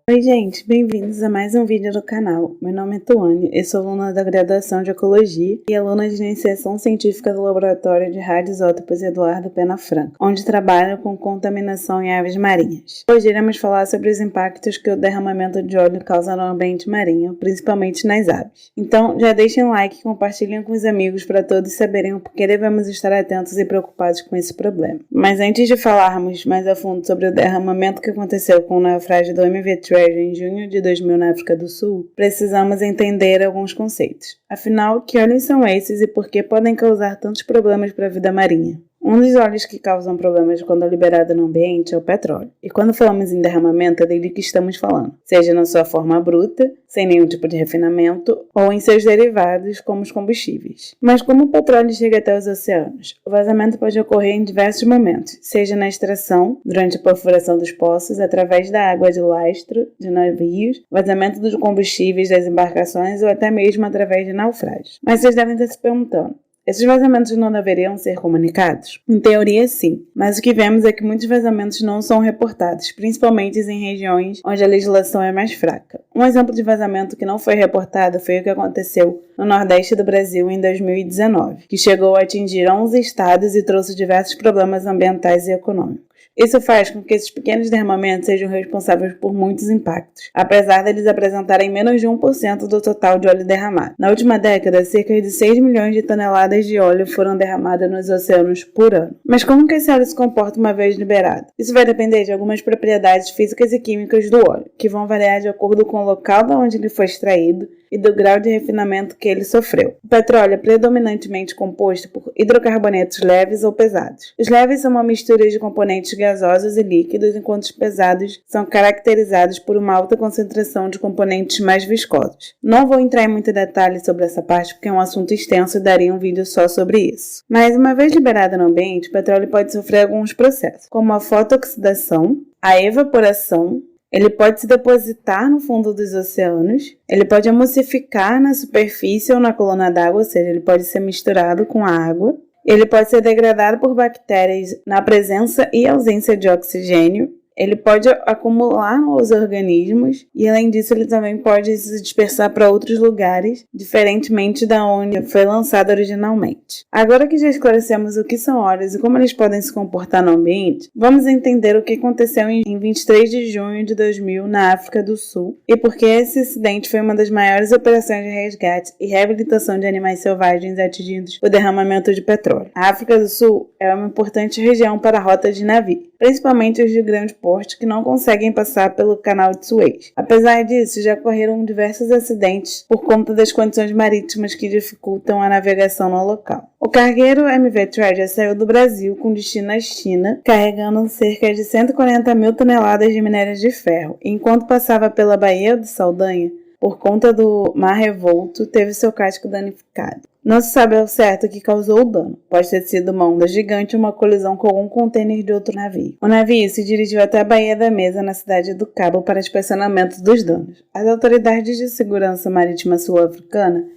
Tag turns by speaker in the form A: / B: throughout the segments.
A: Oi gente, bem-vindos a mais um vídeo do canal. Meu nome é Tuane, eu sou aluna da graduação de Ecologia e aluna de iniciação científica do Laboratório de Radioisótopos Eduardo Pena Franco, onde trabalho com contaminação em aves marinhas. Hoje iremos falar sobre os impactos que o derramamento de óleo causa no ambiente marinho, principalmente nas aves. Então já deixem um like e compartilhem com os amigos para todos saberem o porquê devemos estar atentos e preocupados com esse problema. Mas antes de falarmos mais a fundo sobre o derramamento que aconteceu com o naufrágio do MV Treasure em junho de 2000 na África do Sul, precisamos entender alguns conceitos. Afinal, que óleos são esses e por que podem causar tantos problemas para a vida marinha? Um dos óleos que causam problemas quando é liberado no ambiente é o petróleo. E quando falamos em derramamento, é dele que estamos falando, seja na sua forma bruta, sem nenhum tipo de refinamento, ou em seus derivados, como os combustíveis. Mas como o petróleo chega até os oceanos? O vazamento pode ocorrer em diversos momentos, seja na extração, durante a perfuração dos poços, através da água de lastro de navios, vazamento dos combustíveis das embarcações ou até mesmo através de naufrágios. Mas vocês devem estar se perguntando, esses vazamentos não deveriam ser comunicados? Em teoria, sim, mas o que vemos é que muitos vazamentos não são reportados, principalmente em regiões onde a legislação é mais fraca. Um exemplo de vazamento que não foi reportado foi o que aconteceu no Nordeste do Brasil em 2019, que chegou a atingir 11 estados e trouxe diversos problemas ambientais e econômicos. Isso faz com que esses pequenos derramamentos sejam responsáveis por muitos impactos, apesar deles apresentarem menos de 1% do total de óleo derramado. Na última década, cerca de 6 milhões de toneladas de óleo foram derramadas nos oceanos por ano. Mas como que esse óleo se comporta uma vez liberado? Isso vai depender de algumas propriedades físicas e químicas do óleo, que vão variar de acordo com o local de onde ele foi extraído e do grau de refinamento que ele sofreu. O petróleo é predominantemente composto por hidrocarbonetos leves ou pesados. Os leves são uma mistura de componentes gasosos e líquidos, enquanto os pesados são caracterizados por uma alta concentração de componentes mais viscosos. Não vou entrar em muito detalhe sobre essa parte porque é um assunto extenso e daria um vídeo só sobre isso. Mas uma vez liberado no ambiente, o petróleo pode sofrer alguns processos, como a fotoxidação, a evaporação. Ele pode se depositar no fundo dos oceanos, ele pode emulsificar na superfície ou na coluna d'água, ou seja, ele pode ser misturado com a água. Ele pode ser degradado por bactérias na presença e ausência de oxigênio. Ele pode acumular nos organismos e, além disso, ele também pode se dispersar para outros lugares, diferentemente da onde foi lançado originalmente. Agora que já esclarecemos o que são óleos e como eles podem se comportar no ambiente, vamos entender o que aconteceu em 23 de junho de 2000 na África do Sul e por que esse acidente foi uma das maiores operações de resgate e reabilitação de animais selvagens atingidos por derramamento de petróleo. A África do Sul é uma importante região para a rota de navio, principalmente os de grande porte que não conseguem passar pelo canal de Suez. Apesar disso, já ocorreram diversos acidentes por conta das condições marítimas que dificultam a navegação no local. O cargueiro MV Treasure saiu do Brasil com destino à China, carregando cerca de 140 mil toneladas de minério de ferro. Enquanto passava pela Baía de Saldanha, por conta do mar revolto, teve seu casco danificado. Não se sabe ao certo o que causou o dano. Pode ter sido uma onda gigante ou uma colisão com algum contêiner de outro navio. O navio se dirigiu até a Baía da Mesa, na cidade do Cabo, para inspecionamento dos danos. As autoridades de segurança marítima sul-africana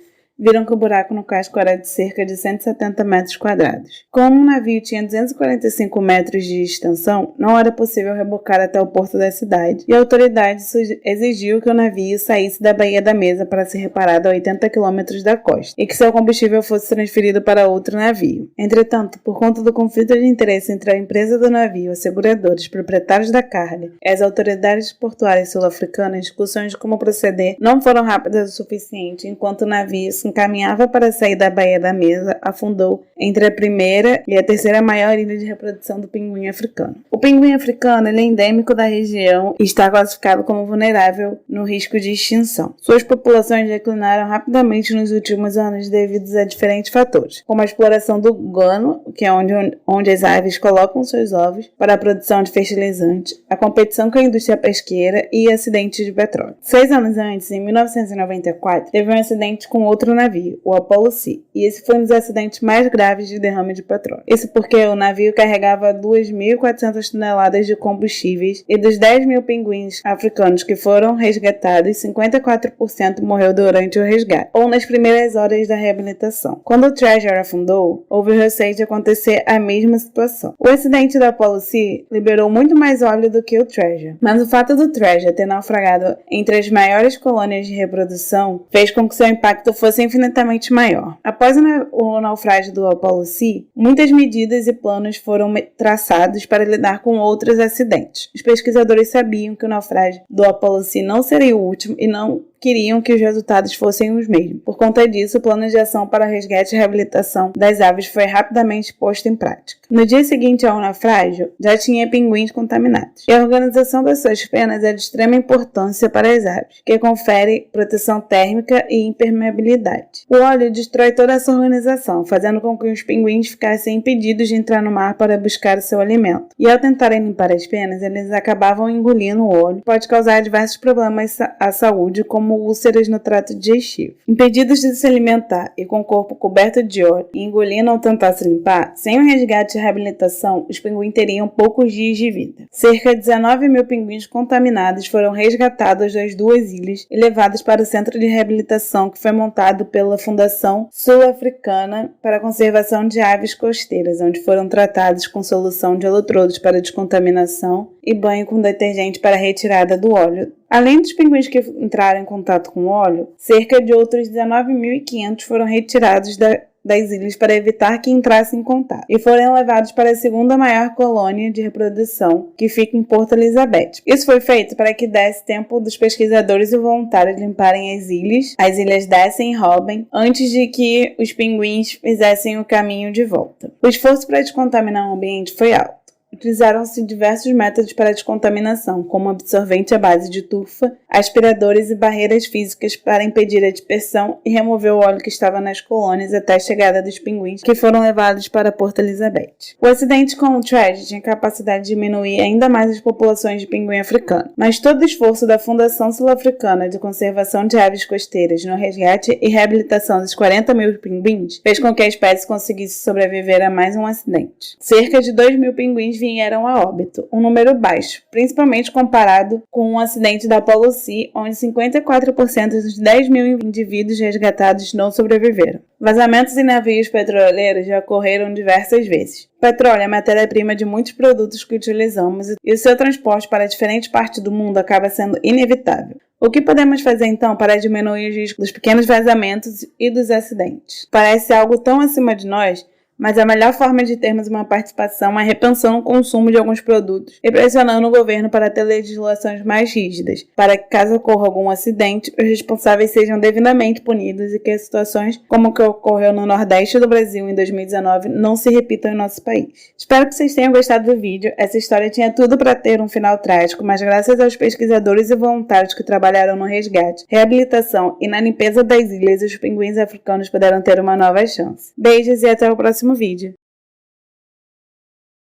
A: viram que o buraco no casco era de cerca de 170 metros quadrados. Como o navio tinha 245 metros de extensão, não era possível rebocar até o porto da cidade, e a autoridade exigiu que o navio saísse da Baía da Mesa para ser reparado a 80 quilômetros da costa, e que seu combustível fosse transferido para outro navio. Entretanto, por conta do conflito de interesse entre a empresa do navio, as seguradoras, proprietários da carga e as autoridades portuárias sul-africanas, discussões de como proceder não foram rápidas o suficiente, enquanto o navio se encaminhava para sair da Baía da Mesa, afundou entre a primeira e a terceira maior ilha de reprodução do pinguim africano. O pinguim africano é endêmico da região e está classificado como vulnerável no risco de extinção. Suas populações declinaram rapidamente nos últimos anos devido a diferentes fatores, como a exploração do guano, que é onde as aves colocam seus ovos para a produção de fertilizante, a competição com a indústria pesqueira e acidentes de petróleo. 6 anos antes, em 1994, teve um acidente com outro navio, o Apollo C, e esse foi um dos acidentes mais graves de derrame de petróleo. Isso porque o navio carregava 2.400 toneladas de combustíveis e dos 10 mil pinguins africanos que foram resgatados, 54% morreu durante o resgate, ou nas primeiras horas da reabilitação. Quando o Treasure afundou, houve o receio de acontecer a mesma situação. O acidente do Apollo C liberou muito mais óleo do que o Treasure, mas o fato do Treasure ter naufragado entre as maiores colônias de reprodução fez com que seu impacto fosse infinitamente maior. Após o naufrágio do Apollo C, muitas medidas e planos foram traçados para lidar com outros acidentes. Os pesquisadores sabiam que o naufrágio do Apollo C não seria o último e não queriam que os resultados fossem os mesmos. Por conta disso, o plano de ação para resgate e reabilitação das aves foi rapidamente posto em prática. No dia seguinte ao naufrágio, já tinha pinguins contaminados. E a organização das suas penas é de extrema importância para as aves, que confere proteção térmica e impermeabilidade. O óleo destrói toda essa organização, fazendo com que os pinguins ficassem impedidos de entrar no mar para buscar o seu alimento. E ao tentarem limpar as penas, eles acabavam engolindo o óleo, que pode causar diversos problemas à saúde, como úlceras no trato digestivo. Impedidos de se alimentar e com o corpo coberto de óleo e engolindo ao tentar se limpar, sem o resgate e reabilitação, os pinguins teriam poucos dias de vida. Cerca de 19 mil pinguins contaminados foram resgatados das duas ilhas e levados para o centro de reabilitação que foi montado pela Fundação Sul-Africana para a Conservação de Aves Costeiras, onde foram tratados com solução de eletrodos para descontaminação e banho com detergente para retirada do óleo. Além dos pinguins que entraram em contato com o óleo, cerca de outros 19.500 foram retirados das ilhas para evitar que entrassem em contato e foram levados para a segunda maior colônia de reprodução, que fica em Porto Elizabeth. Isso foi feito para que desse tempo dos pesquisadores e voluntários limparem as ilhas Destin e Robben, antes de que os pinguins fizessem o caminho de volta. O esforço para descontaminar o ambiente foi alto. Utilizaram-se diversos métodos para descontaminação, como absorvente à base de tufa, aspiradores e barreiras físicas para impedir a dispersão e remover o óleo que estava nas colônias até a chegada dos pinguins, que foram levados para Porto Elizabeth. O acidente com o Treasure tinha capacidade de diminuir ainda mais as populações de pinguim africano, mas todo o esforço da Fundação Sul-Africana de Conservação de Aves Costeiras no resgate e reabilitação dos 40 mil pinguins fez com que a espécie conseguisse sobreviver a mais um acidente. Cerca de 2 mil pinguins vieram a óbito, um número baixo, principalmente comparado com um acidente da Apollo C, onde 54% dos 10 mil indivíduos resgatados não sobreviveram. Vazamentos em navios petroleiros já ocorreram diversas vezes. O petróleo é a matéria-prima de muitos produtos que utilizamos e o seu transporte para diferentes partes do mundo acaba sendo inevitável. O que podemos fazer então para diminuir os riscos dos pequenos vazamentos e dos acidentes? Parece algo tão acima de nós, mas a melhor forma de termos uma participação é repensando o consumo de alguns produtos e pressionando o governo para ter legislações mais rígidas, para que caso ocorra algum acidente, os responsáveis sejam devidamente punidos e que situações como o que ocorreu no Nordeste do Brasil em 2019 não se repitam em nosso país. Espero que vocês tenham gostado do vídeo. Essa história tinha tudo para ter um final trágico, mas graças aos pesquisadores e voluntários que trabalharam no resgate, reabilitação e na limpeza das ilhas, os pinguins africanos puderam ter uma nova chance. Beijos e até o próximo vídeo.